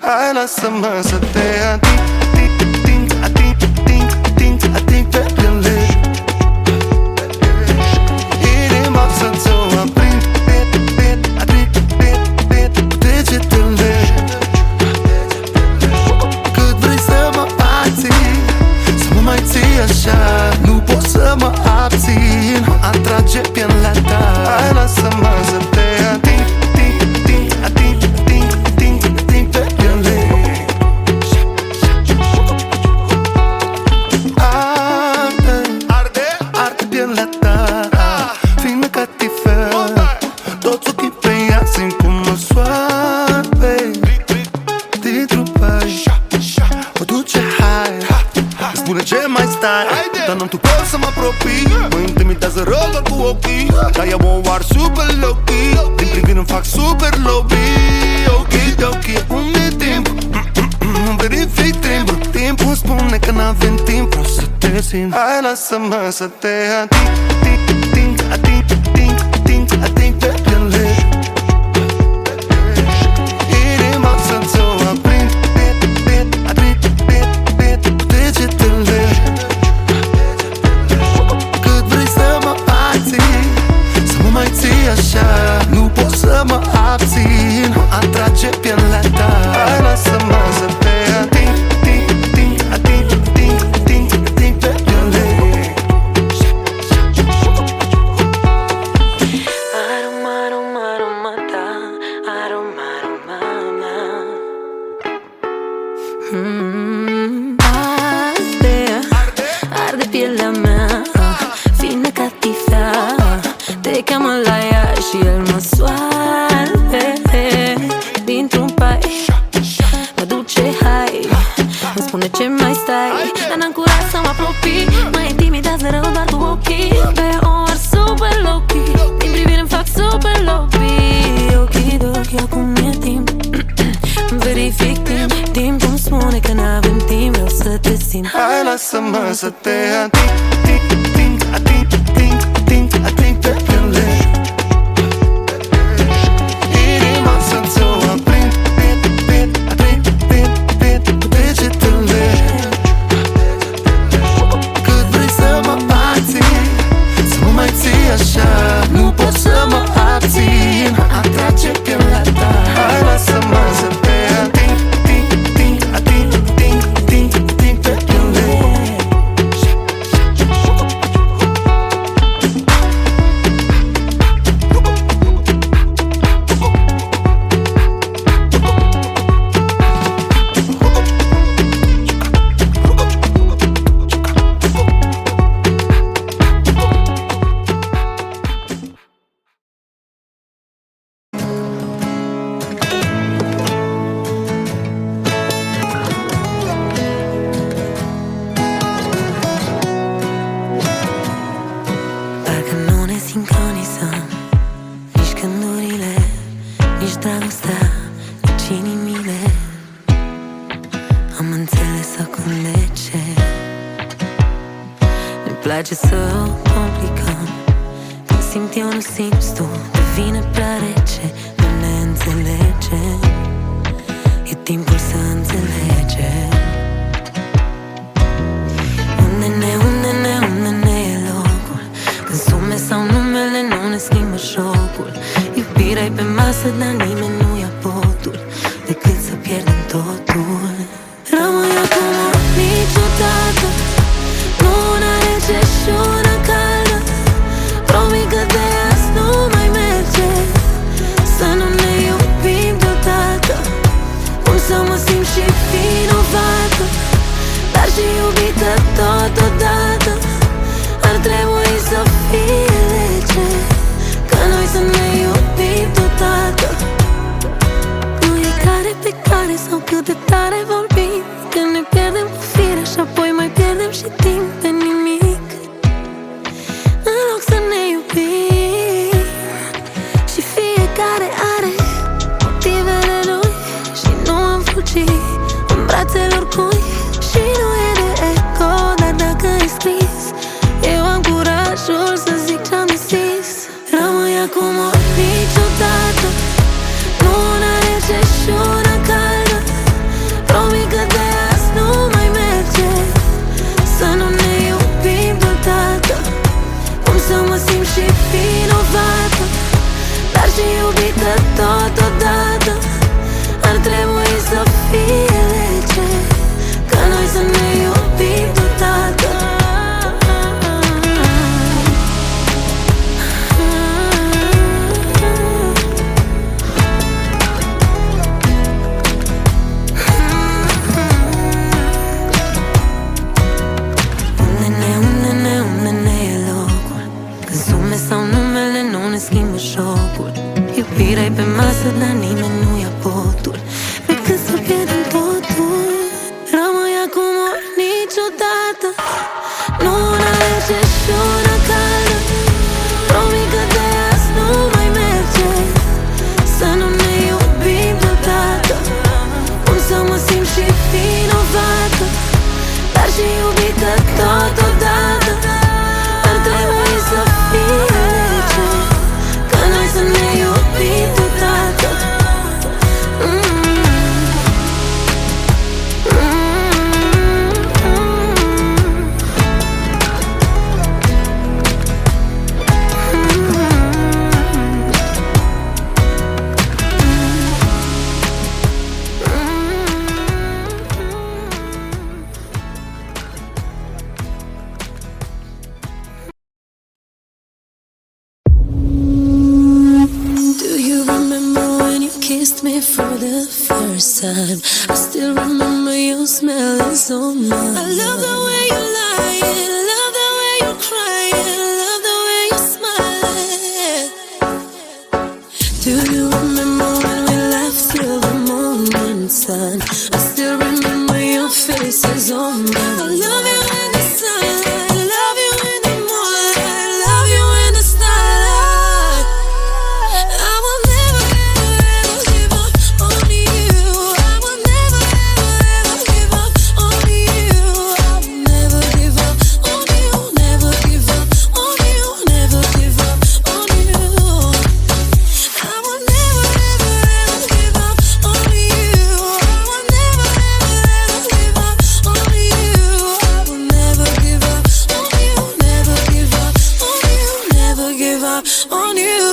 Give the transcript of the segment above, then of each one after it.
Hai lasă-mă să te ating pe piele. Inima să-ți o aprind cu degetele. Cât vrei să mă ații, să mă mai ții așa, nu pot să mă abțin, mă atrage pielea ta. Hai lasă-mă să te ating pe piele. Arde pielea ta, fină ca tifel. Toți ochii pe ea simt cum mă soarbe dintr-un pai. O duce hai, îmi spune ce mai stai, dar n-am tu pot să mă apropii. Mă intimidează rău doar cu ochii, dar ea mă oar super low-key. Din privire îmi fac super lobby. Ok, acum e timp, verific timpul. Timpul spune că n-avem timp, vreau să te simt. Hai lasă-mă să te ating pe piele. Inima să-ți o aprind cu degetele. Cât vrei să mă ații, să mă mai ții așa, nu pot să mă abțin, mă atrage pielea ta. Hai lasă-mă să te ating pe piele. Aroma ta, aroma mea. Arde pielea mea, fină ca tifea. Te cheamă la ea și el mă soarbe dintr-un pai. Mă duce hai, îmi spune ce mai stai, dar n-am curaj să mă apropii. Mă intimidează rău doar cu ochii, pe or super low-key. Din privire îmi fac super lobby. Okidoki, acum e timp, verific timp. Timpul îmi spune că n-avem timp, vreau să te simt. Hai lasă-mă să te ating pe piele. Inima să-ți o aprind cu degetele. Cât vrei să mă ații, să mă mai ții așa, nu pot să mă abțin, mă atrage pielea ta. Hai lasă-mă să te ating pe piele. Parcă nu ne sincronizăm, nici gândurile, nici dragostea, nici inimile. Am înțeles acum de ce ne place să o complicăm. Când simt eu, nu simți tu, devine prea rece, nu ne înțelegem. E timpul să înțelegem. Unde ne e locul? Când sume sau numele nu ne schimbă jocul. Iubirea-i pe masă, dar nimeni nu ia botul, decât să pierdem totul. Rămâi acum niciodată, nu una rece și una caldă. Promit că de azi nu mai merge să nu ne iubim deodată. Cum să mă simt și vinovată, dar și iubită totodată. Ar trebui să fie lege că noi să ne iubim deodată. Nu e care pe care sau cât de tare vorbim, că ne pierdem cu firea și apoi mai pierdem și timp pe nimic. În loc să ne iubim și fiecare are motivele lui și nu am fugit în brațele oricui. Și nu e de eco, dar dacă e scris, eu am curajul să zic ce-am de zis. Rămâi acum ori niciodată, nu una rece și una caldă. first time. I still remember your smell is on my mind. I love the way you lie, love the way you cry, love the way you smile. Do you remember when we laughed till the morning sun? I still remember your face is on my mind. I love you in the sunlight, I love you in the moonlight, I love you in the starlight. I will never ever give up on you. I will never ever give up on you. I will never give up on you. Never give up on you. Never give up on you. I will never ever give up on you. I will never ever give up on you. I will never give up on you. Never give up on you. Never give up on you.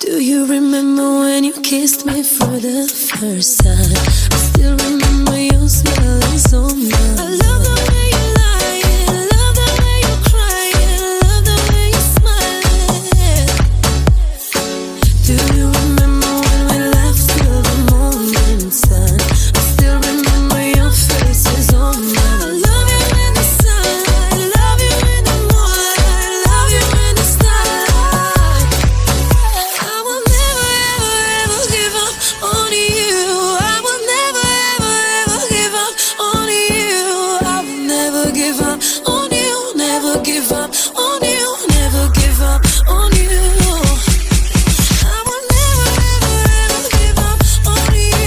Do you remember when you kissed me for the first time? I still remember your smell is on my mind. I love the way you lie, love the way you cry, love the way you smile. Do you remember when we laughed till the morning sun? I still remember your face is on my mind. I love you in the sunlight, I love you in the moonlight, I love you in the starlight. I will never ever give up on you. I will never ever give up on you. I will never give up on you. Never give up on you. Never give up on you. I will never ever give up on you.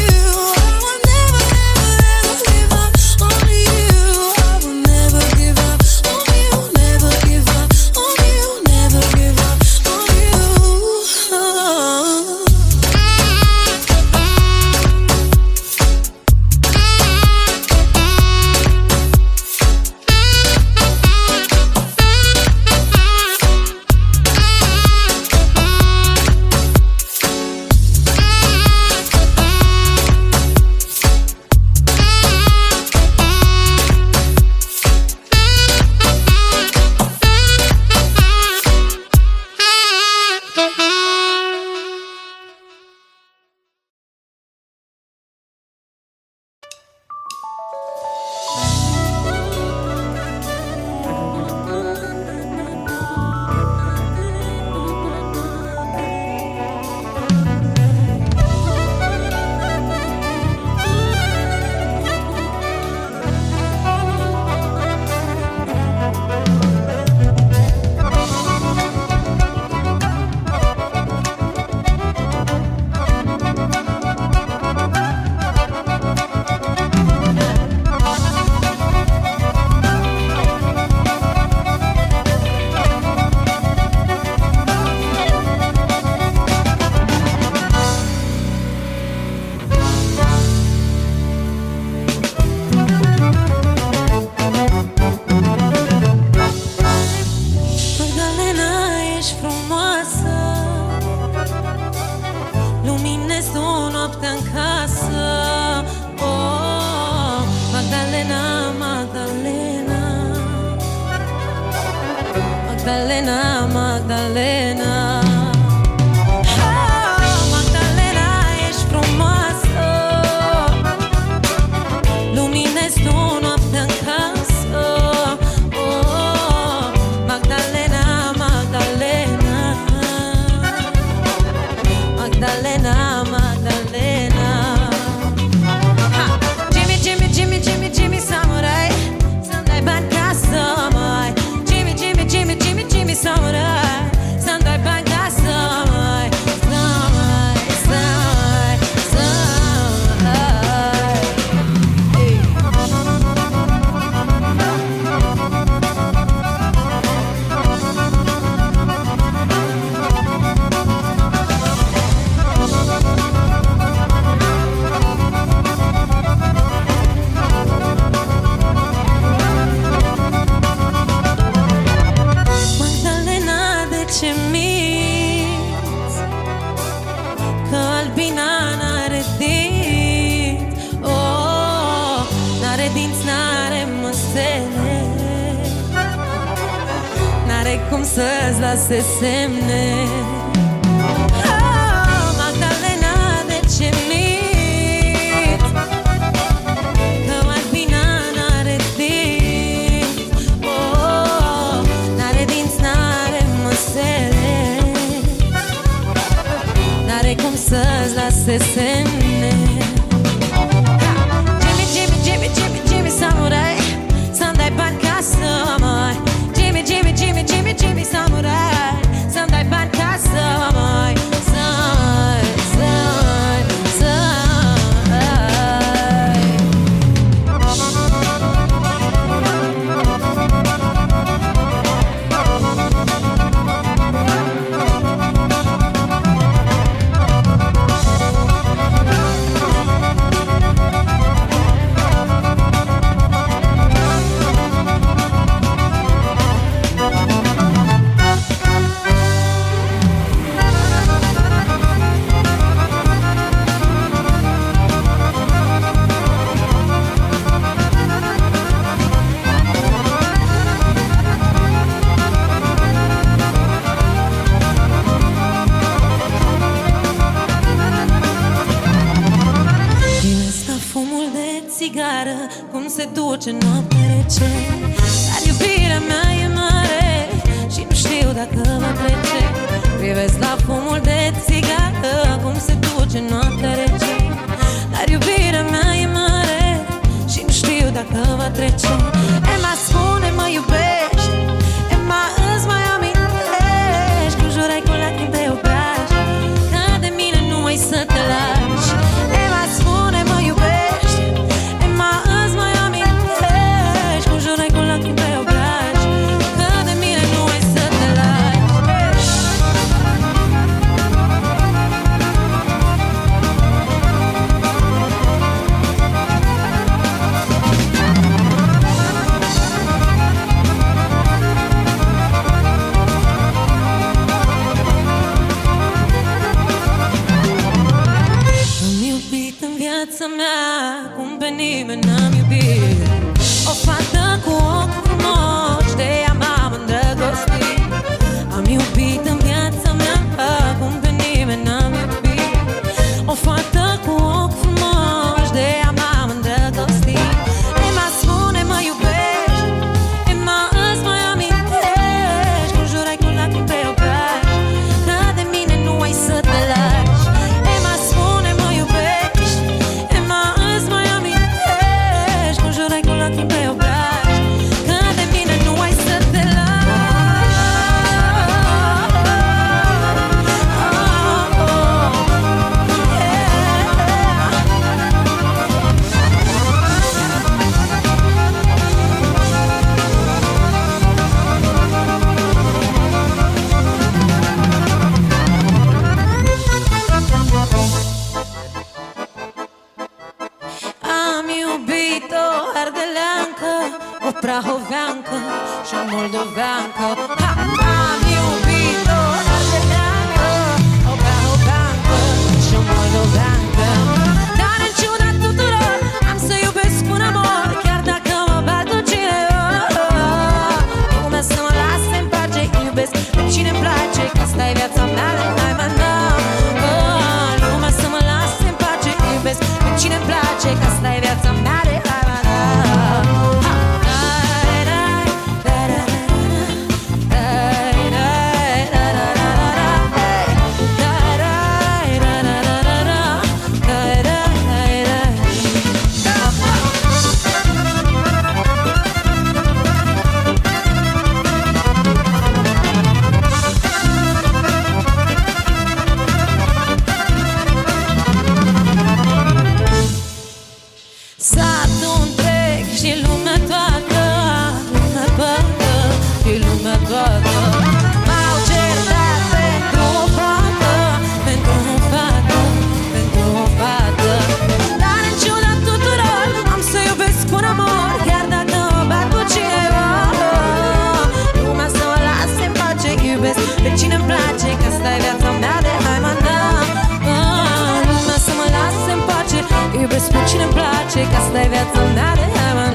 I will never ever give up on you. I will never give up on you. Never give up on you. Never give up on you. Magdalena, ești frumoasă, luminezi o noapte în casă. Oh, Magdalena, Magdalena, Magdalena, Magdalena. Oh, Magdalena, ești frumoasă, luminezi o noapte în casă. Oh, Magdalena, Magdalena, Magdalena, Magdalena. Ha! Jimmy, Jimmy, Jimmy, Jimmy, Jimmy Samurai, să-mi dai bani ca să mai. Jimmy, Jimmy, Jimmy, Jimmy, Jimmy Samurai, să-mi dai bani să-ți lase semne. Magdalena, de ce minți? Că albina n-are dinți, n-are dinți, n-are măsele, n-are cum să-ți lase semne. Jimmy Samurai, să-mi dai bani ca să mai Jimmy Samurai, să-mi dai bani ca să mai cum se duce noaptea rece. Dar iubirea mea e mare și nu știu dacă va trece. Privesc la fumul de țigară, cum se duce noaptea rece. Dar iubirea mea e mare și nu știu dacă va trece. Emma, spune, mă iubești? Emma, îți mai amintești? Cum jurai cu lacrimi de obraj ca de mine nu mai să te lași. Emma, spune, mă iubești? Cum pe nimeni n-am iubit o fată cu ochi frumoși, de ea m-am îndrăgostit. Am iubit în viața mea cum pe nimeni n-am iubit o fată cu ochi frumoși, de ea m-am îndrăgostit. Emma, spune, mă iubești? Emma, îți mai amintești? Cum jurai cu lacrimi pe obraj ca de mine nu ai să te lași. Emma, spune, mă iubești? Emma, îți mai amintești? Cum jurai cu lacrimi pe obraj ca de mine nu ai să te lași. Am iubit o ardeleancă, o prahoveancă și o moldoveancă. Am iubit o ardeleancă, o prahoveancă și o moldoveancă. Dar în ciuda tuturor am să iubesc un amor, chiar dacă mă bat cu cineva. Lumea să mă lase în pace, iubesc pe cine-mi place, că asta e viața mea, hai mă, lumea să mă lase în pace, iubesc pe cine-mi place, că asta e viața mea, hai mă, satul întreg și lumea toată, și lumea toată m-au certat pentru o fată, pentru o fată, pentru o fată. Dar în ciuda tuturor am să iubesc un amor, chiar dacă mă bat cu cineva. Lumea să mă lase în pace, iubesc pe cine-mi place, că asta e viața mea, de hai mă, lumea să mă lase în pace, iubesc pe cine-mi place, că asta e viața mea, de hai mă,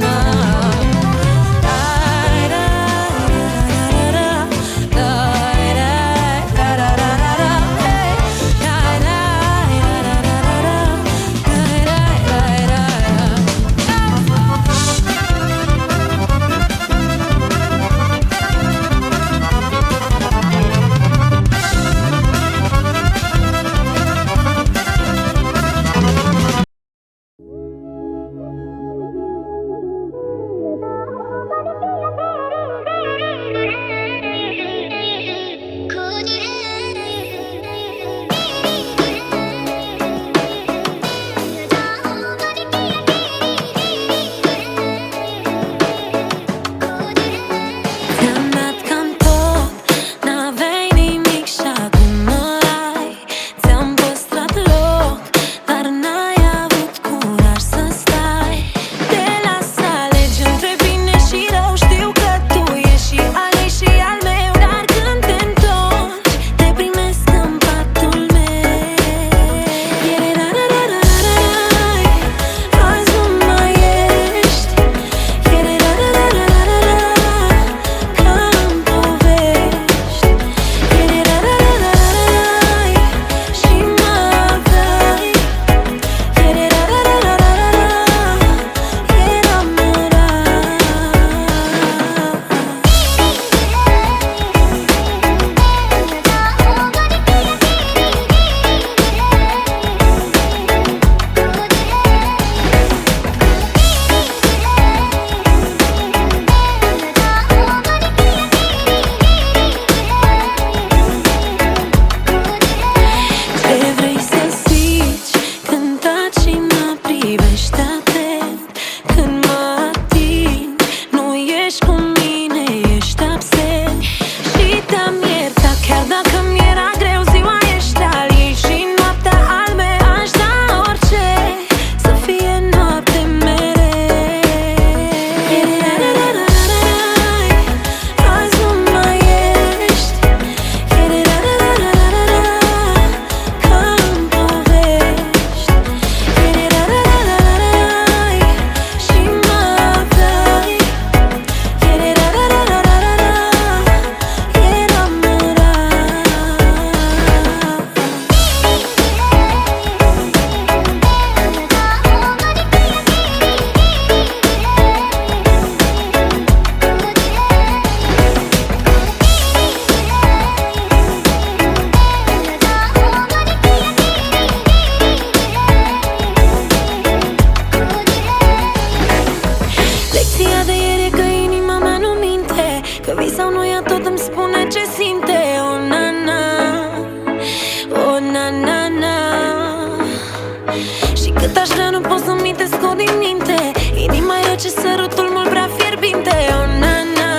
Și cât aș vrea nu pot să-mi te scot din minte. Inima e rece, sărutul mult prea fierbinte. Oh na na,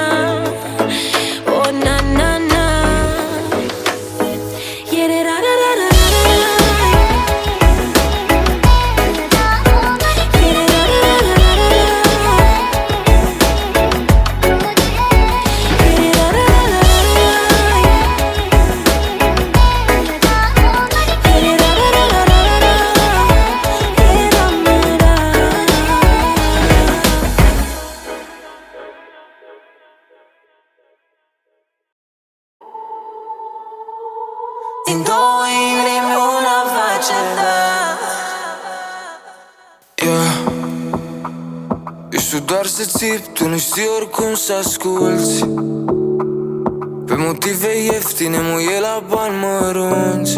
oh na na na. Din două inimi una face da. Eu știu doar să țip, tu nu știi oricum să asculți. Pe motive ieftine muie la bani mărunți.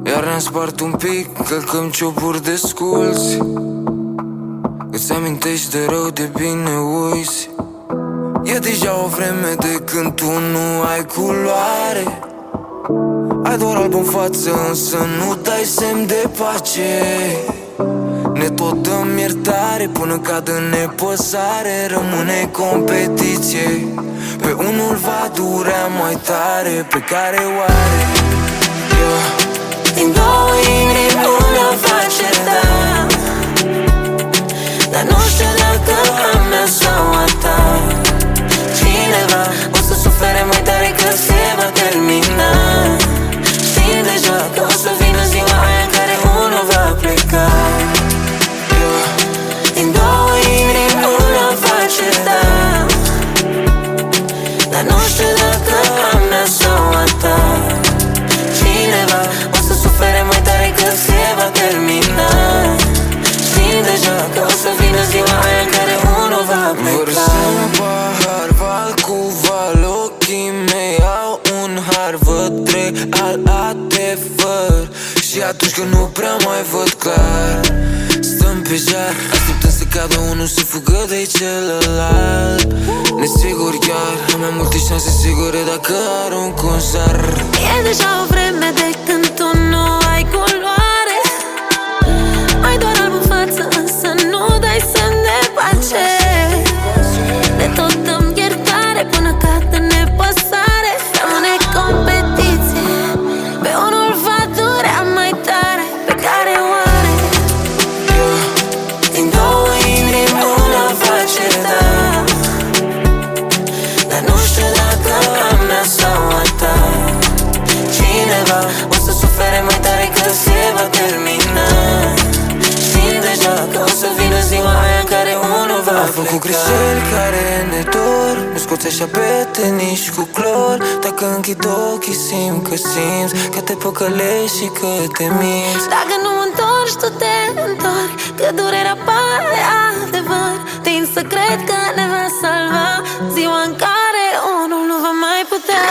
Iar ne-am spart un pic, călcăm ciopuri de sculți. Îți amintești de rău, de bine uiți. E deja o vreme de când tu nu ai culoare. Ai doar alb în față, însă nu dai semn de pace. Ne tot dăm iertare până cad în nepăsare. Rămâne competiție, pe unul va durea mai tare. Pe care oare Din două inimi una face da. Dar nu știu dacă a mea sau a ta. Cineva o să sufere mai tare că se va termina. Știm deja că o să vină ziua aia în care unul va pleca. Din două inimi una face da. Dar nu știu dacă a mea sau a ta. Cineva o să sufere mai tare că se va termina. Știm deja că o să vină ziua aia în care unul va pleca. Vărsăm pahar, val cu val, ochii mei au un har. Văd real adevăr și atunci când nu prea mai văd clar, stăm pe jar, așteptăm să cadă unul să fugă de celălalt. Nesigur chiar, am mai multe șanse sigure dacă arunc un sar. E deja o vreme de când tu nu ai culoare. Ai doar alb în față, însă nu dai semn de pace. Ne tot dăm iertare până cad în nepăsare. Rămâne competiție, pe unul va durea mai tare. Pe care oare din două inimi una face da. Dar nu știu dacă a mea sau a ta. Cineva o să sufere mai tare că se va termina. Știm deja că o să vină ziua aia în care unul va pleca. Am făcut greșeli care ne dor, nu scoți așa pete nici cu clor. Dacă închid ochii simt că simți că te păcălești și că te minți. Dacă nu întorci, tu te întorci, că durerea pare adevăr. Tind să cred că ne va salva ziua în care unul nu va mai putea.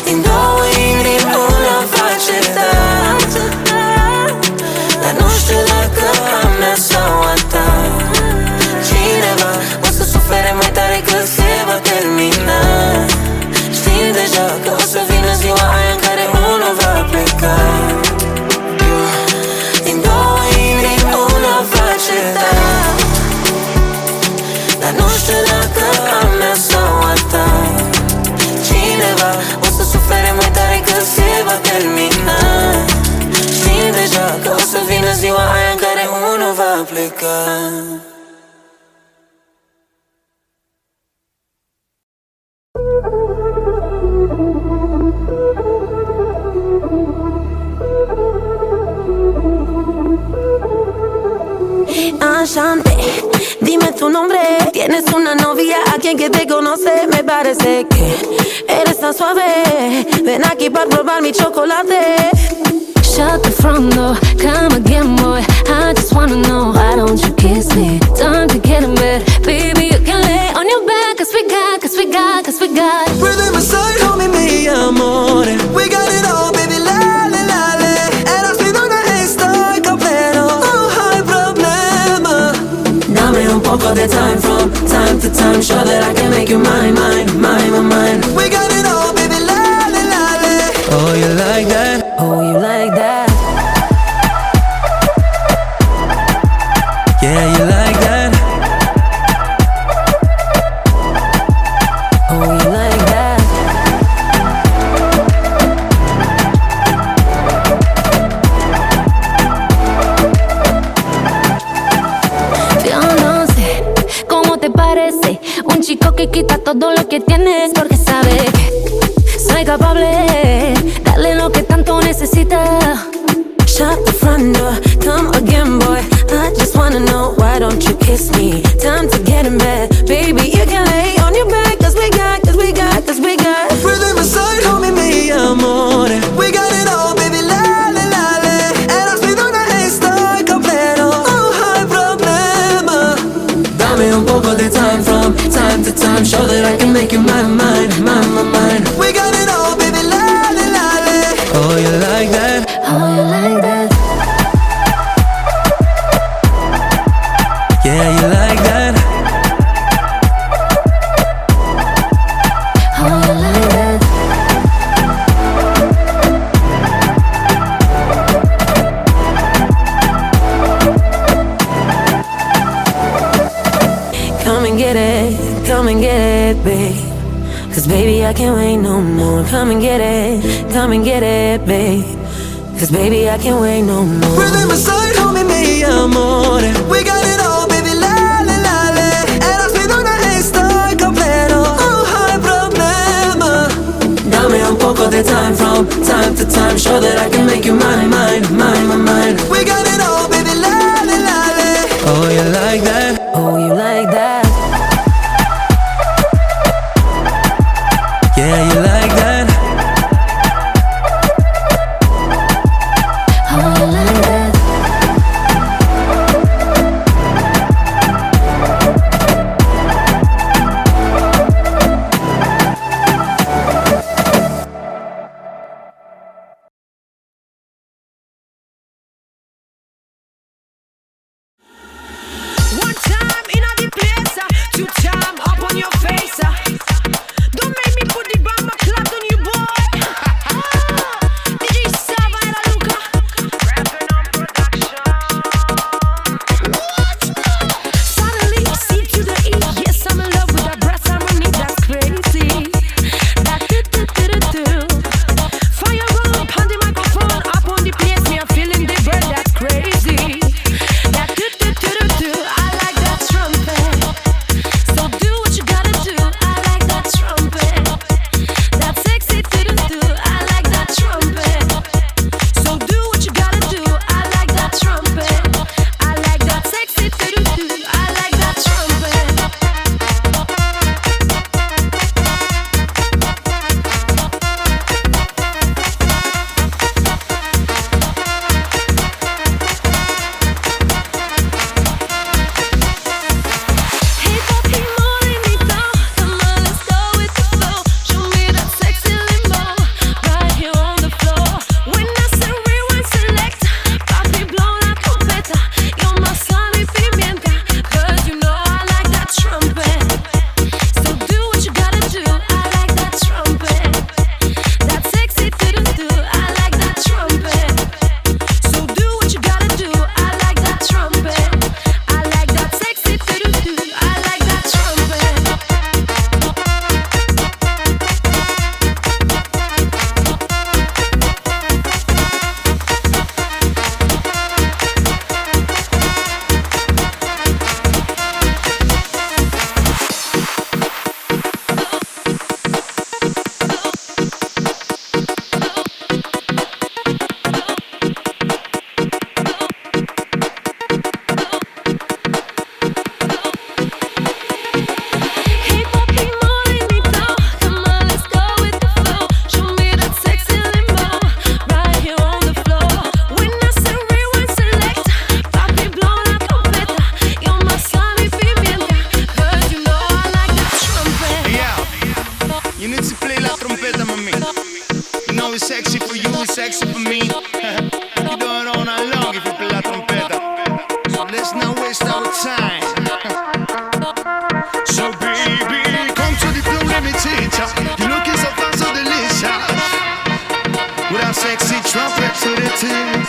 Din două inimi una face da. Dar nu știu dacă a mea sau a ta. Cineva o să sufere mai tare că se va termina. Știm deja că o să vină ziua aia în care unul va pleca. Din două inimi una face da. Dar nu știu dacă a mea sau a ta. Cineva o să sufere mai tare că se va termina. Știm deja că o să vină ziua aia în care unul va pleca. Enchanté, dime tu nombre. Tienes una novia a quien que te conoce. Me parece que eres tan suave. Ven aquí para probar mi chocolate. Shut the front door, come again boy. I just wanna know, why don't you kiss me? Time to get in bed, baby you can lay on your back. Cause we got Rhythm aside, call me mi amore. We got it all, baby, la la la la. Eras mi donna e estoy completo. No hay problema. Dame un poco de time from time to time. Show that I can make you mine, mine, mine, mine. We got it all, baby, la la la la. Oh, you like that? Oh, you like todo lo que tienes, porque sabe que soy capaz. Dale lo que tanto necesita. Shut the front door, come again, boy. I just wanna know, why don't you kiss me? Time to get in bed, baby, you can lay on your back. Cause we got Rhythm aside, homie, mi amore. We got it all, baby, lale, lale. Eras mi donna e estoy completo. Oh, hay problema. Dame un poco de time from time to time. Show that I can make you mine, mine, mine, mine, mine. We got it all, baby, lale, lale. Oh, you like that? Oh, you like that? Yeah, you like that? Oh, you like that? Come and get it, babe. Cause baby, I can't wait no more. Come and get it, babe. Cause baby, I can't wait no more. Rhythm aside, homie, mi amore. We got it all, baby, lale, lale. Eras mi donna e estoy completo. Oh, hay problema. Dame un poco de time from time to time. Show that I can make you mine, mine, mine, mine, mine. We got it all, baby, lale, lale. Oh, you like that? Oh, you like that? Yeah, you like that? Oh, you like that? One time in a the place, two time up on your face. Don't make me put the bomb clock on you, boy. DJ Sava and Luca, rapping on production. What? Suddenly C to the E, yes I'm in love with that brass harmony, that's crazy. That do. Fire up on the microphone, up on the place, me I'm feeling the bird, that's crazy. That do. I like that trumpet. So do what you gotta do. I like that trumpet. That sexy do. I like that trumpet. So do what you gotta do. I like that trumpet. I like that sexy do. I like that trumpet. Hey papi morenito, come on let's go with the flow. Show me that sexy limbo, right here on the floor. When I say rewind select, papi blow la trompeta. You're my sal y pimienta, 'cause you know I like that trumpet. So do what you gotta do, I like that trumpet. That sexy do. I like that trumpet. So do what you gotta do, I like that trumpet. I like that sexy do. I like that trumpet. Hey papi morenito, come on let's go with the flow. Show me that sexy limbo, right here on the floor. When I say rewind select, papi blow la trompeta. You're my sal y pimienta, 'cause you know I like that trumpet. Yeah, you need to play la trompeta, mami. You know it's sexy for you, it's sexy for me. You do it all night long if you play la trompeta. So let's not waste our time. So baby, come to the floor, let me teach ya. You looking so fine, so delicious. With our sexy trumpet to the tip.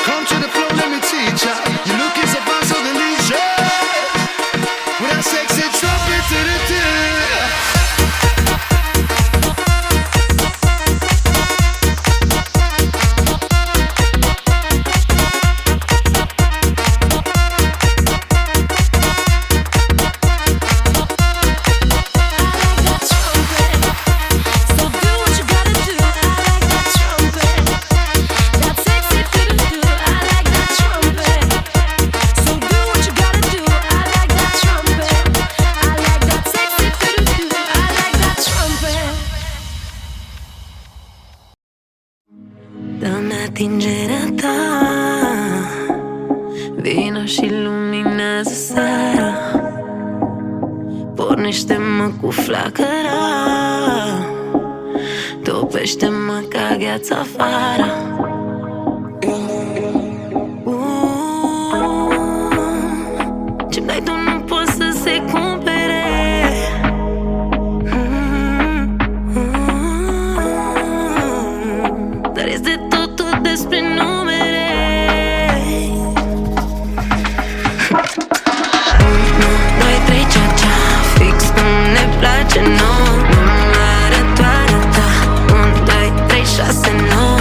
Come to the floor, let me teach ya. You looking so fine, so delicious. With our sexy trumpet to the tip. I like plângerea ta. Vino și luminează seara, pornește-mă cu flacăra, topește-mă ca gheața afară. Ce-mi dai tu nu poți să se cumpere. Dar este totul despre numere. 1, 2, 3, cea-cea, fix cum ne place nouă. Numărătoarea ta 1, 2, 3, 6, 9.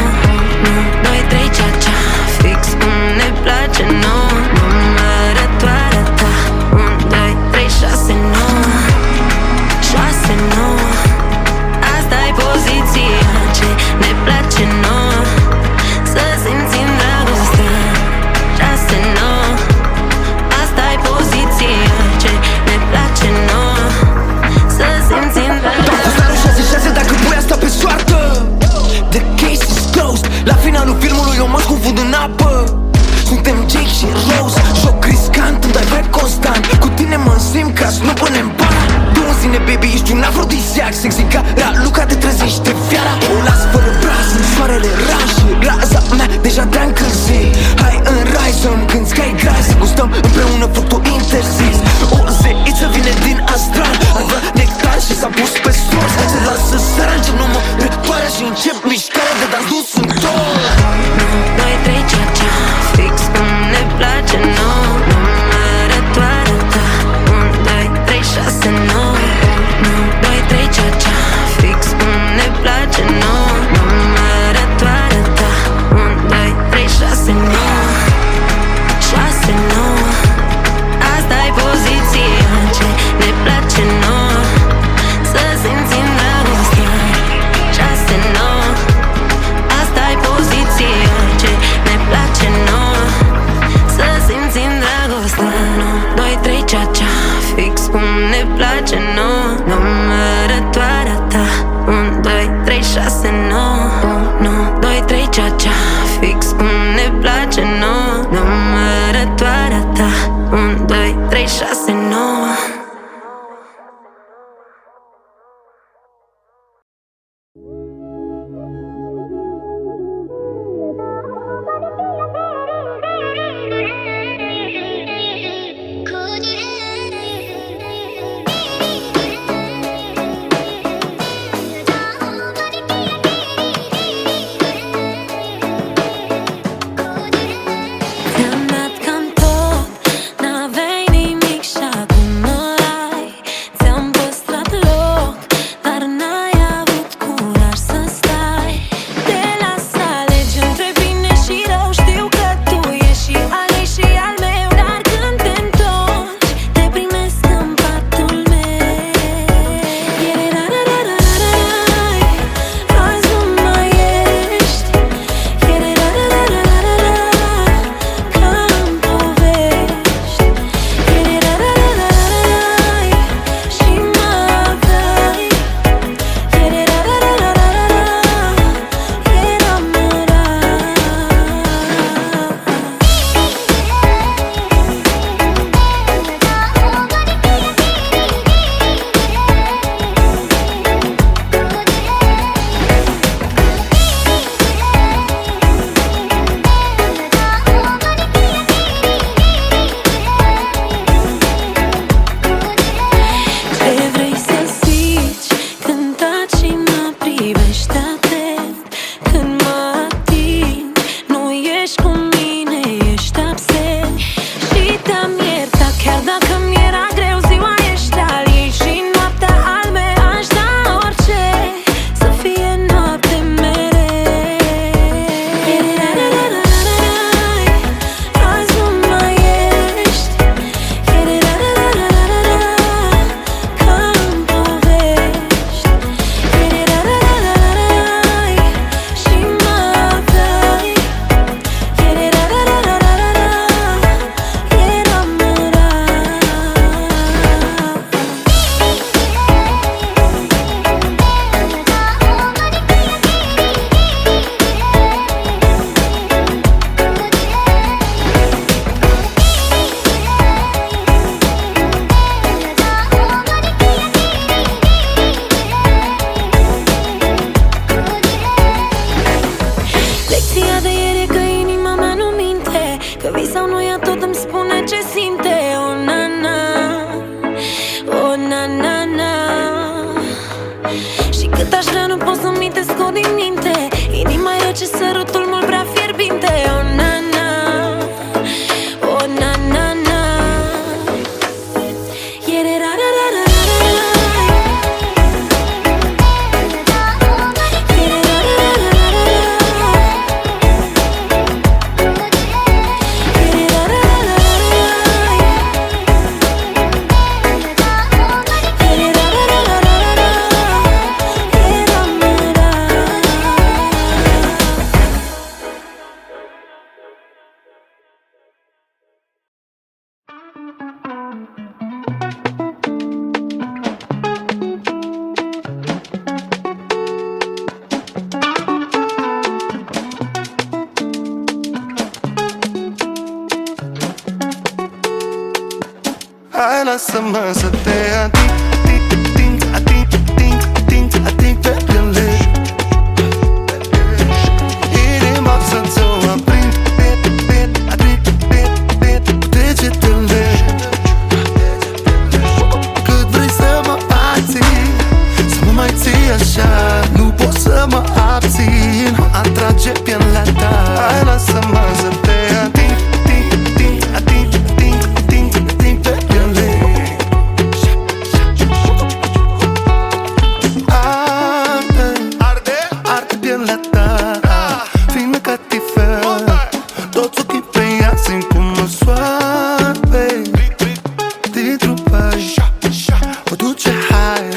1, 2, 3, cea-cea, fix cum ne place nouă. Numărătoarea ta 1, 2, 3, 6, 9. 6, 9. Asta-i poziția ce ne place nouă, să simțim dragostea. 6, 9. Asta-i poziția ce ne place nouă, să simțim dragostea. Dau 6-6 dacă voi asta pe soartă. The case is closed. La finalul filmului eu mă scufund în apă. Suntem Jake și Rose. Joc riscant, îmi dai vibe constant. Cu tine mă simt ca să nu punem bani. Tu în sine, baby, ești un afrodisiac. Sexy ca Raluca, te trezește fiara. O las fără braț, în soarele ras. Și raza mea deja te-a încălzit. Hai în rai să-mi cânti ca-i grai. Să gustăm împreună fructul interzis. O zeiță vine din astral, avea nectar și s-a pus pe sos. Se lasă seara, încep numărătoarea și încep mișcarea de dans dus în tot. 1, 2, 3, cea-cea, fix cum ne place nouă. Numărătoarea ta 1, 2, 3, 6, 9. 1, 2, 3, cea-cea, fix cum ne place nouă. Numărătoarea ta 1, adevărat de ieri e că inima mea nu minte, că visau nu ea tot îmi spune ce simte. Oh na na, oh na na na. Și cât aș vrea nu pot să-mi te scot din minte. Inima-i rece, sărutul mult prea fierbinte. Oh na na, oh na na na. Ieri era ra ra ra ra ra. Hai, lasă-mă să te ating pe piele. Inima să-ți o aprind cu degetele. Cât vrei să mă ații, să mă mai ții așa, nu pot să mă abțin, mă atrage pielea ta. Hai, lasă-mă să te ating pe piele. Arde pielea ta, fină ca tifel. Toți ochii pe ea simt cum mă soarbe. Din trupaj o duce hai.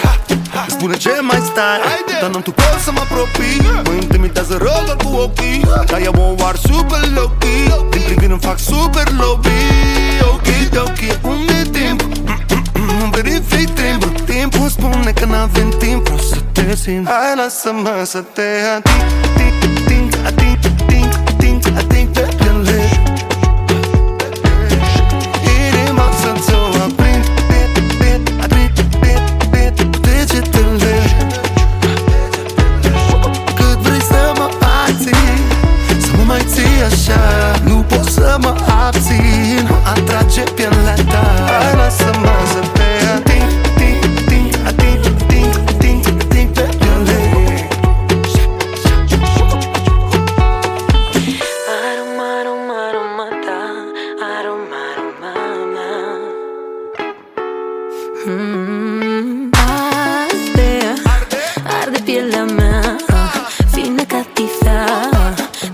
Spune ce mai stai, dar n-am tu pot să mă apropii. Mă intimidează rău doar cu ochii, dar eu mă oar super low-key. Din privire îmi fac super lobby. Ok, acum e timp, îmi verific timpul. Timpul spune că n-avem timp, vreau să te simt. Hai, lasă-mă să te ating pe piele. Inima să-ți o aprind cu degetele. Cât vrei să mă ații, să mă mai ții așa, nu pot să mă abțin, mă atrage pielea ta. Hai, lasă-mă să te ating pe piele. Aroma, aroma, aroma ta, aroma, aroma mea. Arde pielea mea, fină ca tifea.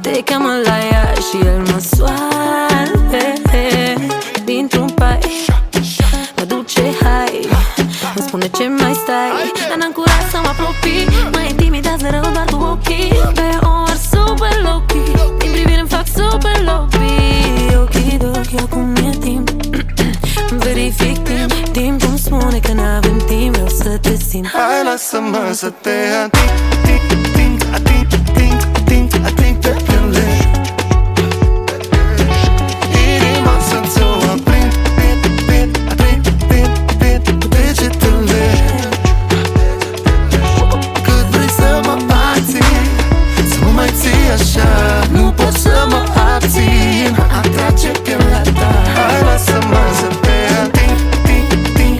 Te cheamă la ea și el mă soarbe. Dintr-un pai mă duce hai, mă spune ce mai stai, dar n-am curaj să mă apropii. Mă intimidează rău doar cu ochii, pe or super low-key. Din privire îmi fac super lobby. Okidoki, acum e timp, verific timp cum spune că n-avem timp, vreau să te simt. Hai, lasă-mă să te ating pe piele. Inima să-ți o aprind cu degetele. Cât vrei să mă ații, să mă mai ții așa, nu pot să mă abțin, mă atrage pielea ta. Hai, lasă-mă să te ating pe piele.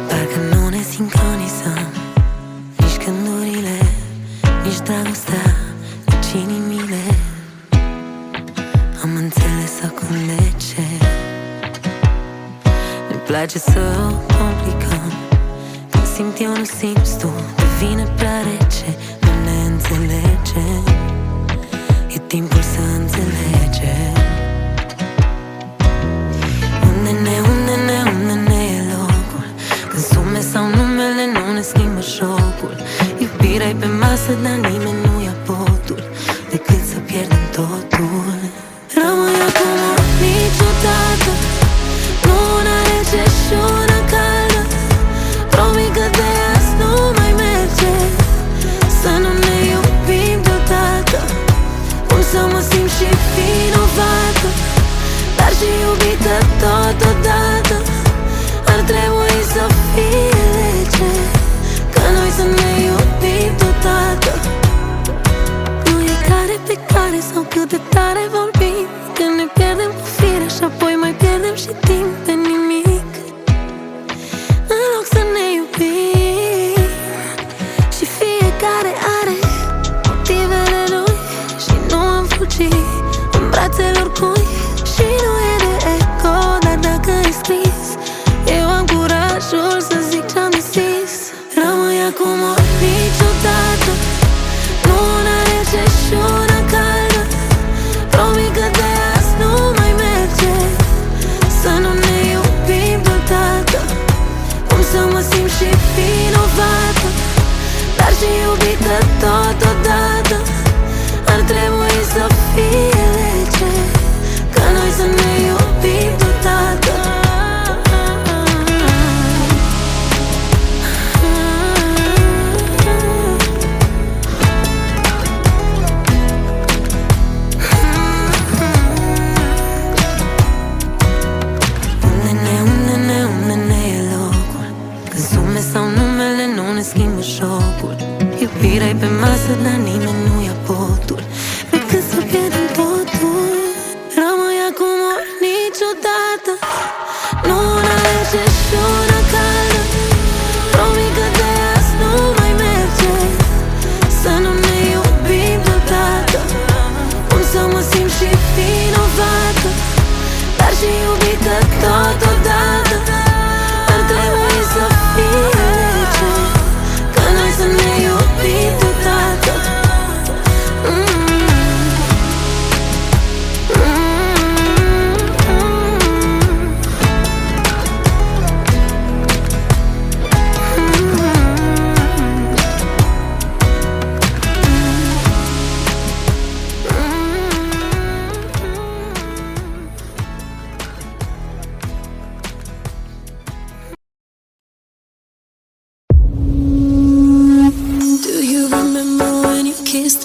Parcă nu ne sincronizăm, nici gândurile, nici dragostea, nici inimile. Am înțeles acum de ce ne place să o complicăm. Când simt eu, nu simți tu, devine prea rece, nu ne înțelegem. E timpul să înțelegem. Unde ne e locul, când sume sau numele nu ne schimbă. schimbă șocul. Iubirea-i pe masă, dar nimeni nu ia potul, decât să pierdem totul. Rămâi acum niciodată, nu una rece și una caldă. Promit că de azi nu mai merge să nu ne iubim deodată. Cum să mă simt și vinovată, dar și iubită totodată. Ar trebui să fie lege ca noi să ne iubim deodată. Nu e care pe care sau cât de tare vorbim, că ne pierdem cu fire și apoi mai pierdem și timp pe nimic. În loc să ne iubim și fiecare are motivele lui și nu am fugit în brațele oricui. Și nu e de eco, dar dacă ai scris, eu am curajul să zic ce-am de zis. Rămâi acum ori niciodată, nu una rece și una caldă. Promit că de azi nu mai merge să nu ne iubim deodată. Cum să mă simt și vinovată, dar și iubită totodată. Ar trebui să fie lege ca noi să ne iubim deodată. Unde ne e locul, când sume sau numele nu ne schimbă șocul. Iubirea-i pe masă, dar nimeni nu ia potul, decât să pierdem totul. Rămâi acum ori niciodată, nu una rece și una caldă. Promit că de azi nu mai merge să nu ne iubim deodată. Cum să mă simt și vinovată, dar și iubită totodată. Ar trebui să fie lege ca noi să ne iubim deodată.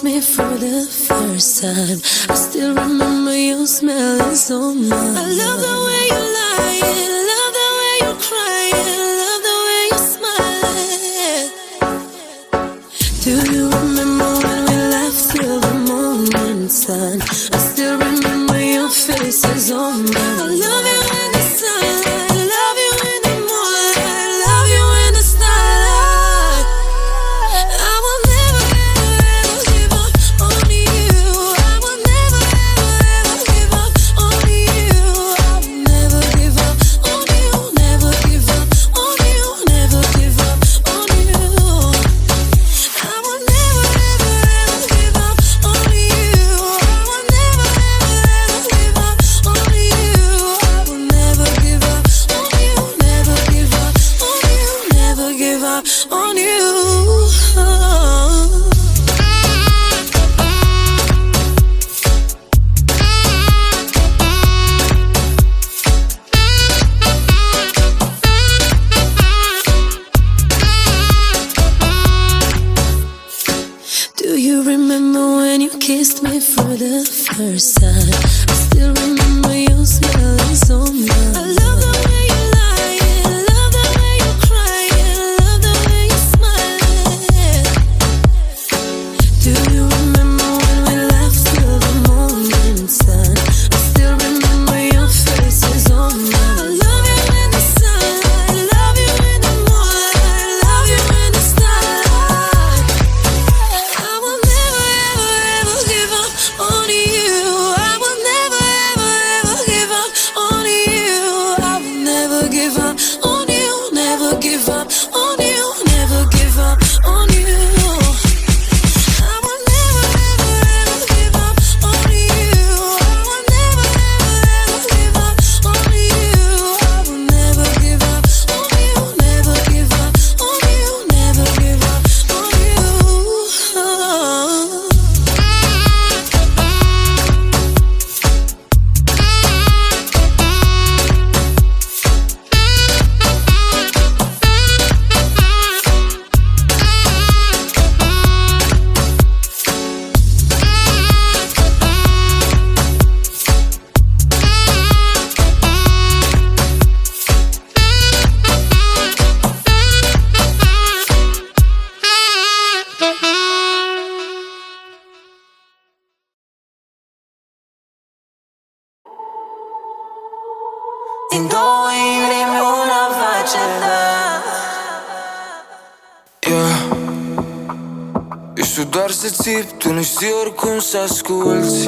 Me for the first time, I still remember your smell is on mine. I love the way you lie, I love the way you cry, I love the way you smile. Do you remember when we laughed till the morning sun? I still remember your face is on mine. I love you in the sunlight, I love you in the moonlight, I love you in the starlight. I will never ever give up on you. I will never ever give up on you. I will never give up on you. Never give up on you. Never give up on you. I will never ever give up on you. I will never ever give up on you. I will never give up on you. Never give up on you. Never give up on you. Do you remember when you kissed me for the first time? I still remember your smell is on mine. I love the way you lie, I love the way you cry, I love the way you smile. Do you remember when we laughed till the morning sun? I still remember your face is on mine. I love you in the sunlight, I love you in the moonlight, I love you in the starlight. I will never ever give up on you. I will never ever give up on you. I știu doar să țip, tu nu știi oricum să asculți.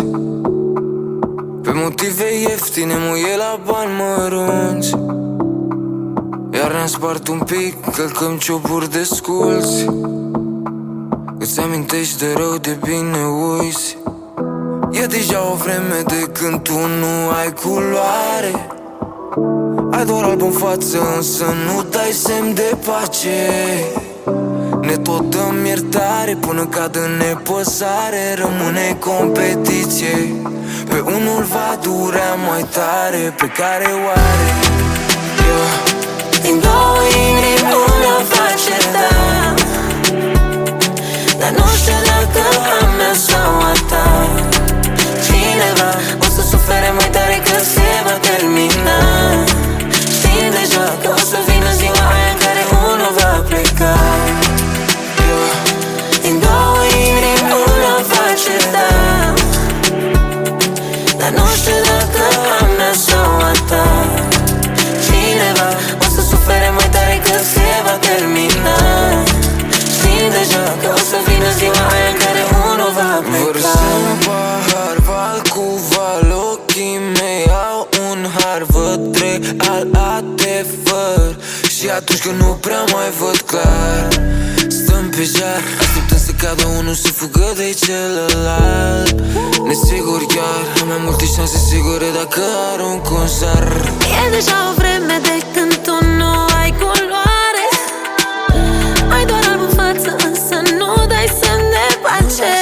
Pe motive ieftine, muie la bani mărunți. Iar ne-am spart un pic, călcăm ciopuri de sculți. Îți amintești de rău, de bine uiți. E deja o vreme de când tu nu ai culoare. Ai doar alb în față, însă nu dai semn de pace. Ne tot dăm iertare până cad în nepăsare. Rămâne competiție, pe unul va durea mai tare. Pe care oare din două inimi una face da. Dar nu știu dacă a mea sau a ta. Cineva o să sufere mai tare că se va termina. Știm deja că o să vină ziua aia în care unul va pleca. Din două inimi una face da. Dar nu știu dacă a mea sau a ta. Cineva o să sufere mai tare că se va termina. Știm deja că o să vină ziua aia în care unul va pleca. Vărsăm pahar, val cu val, ochii mei au un har. Văd real adevăr și atunci când nu prea mai văd clar, stăm pe jar, așteptăm să cadă unul să fugă de celălalt. Nesigur chiar, am mai multe șanse sigure dacă arunc un zar. E deja o vreme de când tu nu ai culoare. Ai doar alb în față, însă nu dai semn de pace.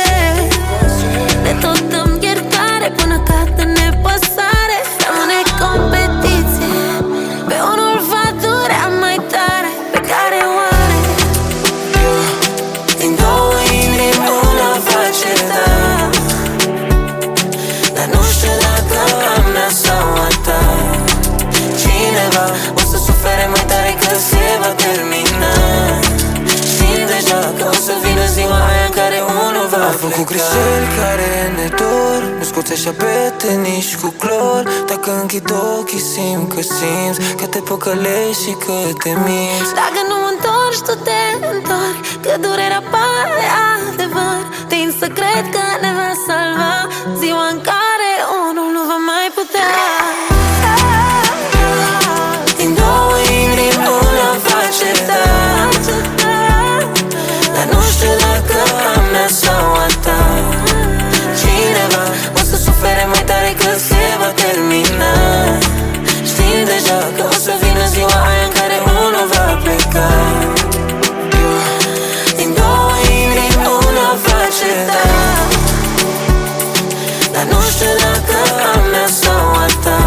Ne tot dăm iertare până cad în nepăsare. Rămâne competiție, pe unul va durea mai tare. Pe care oare din două inimi una face da. Dar nu știu dacă a mea sau a ta. Cineva o să sufere mai tare că se va termina. Știm deja că o să vină ziua aia în care unul va pleca. Am făcut greșeli care ne dor, nu scoți așa pe nici cu clor. Dacă închid ochii simt că simți că te păcălești și că te minți. Dacă nu întorci, tu te întorci, că durerea pare adevăr. Tind să cred că ne va salva ziua în care unul nu va mai putea. Din două inimi una face da. Dar nu știu dacă a mea sau a ta. Cineva o să sufere mai tare că se va termina. Știm deja că o să vină ziua aia în care unul va pleca. Din două inimi una face da. Dar nu știu dacă a mea sau a ta.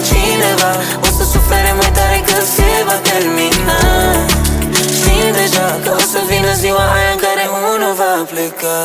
Cineva o să sufere mai tare că se va termina. Știm deja că o să vină ziua aia în care unul va pleca.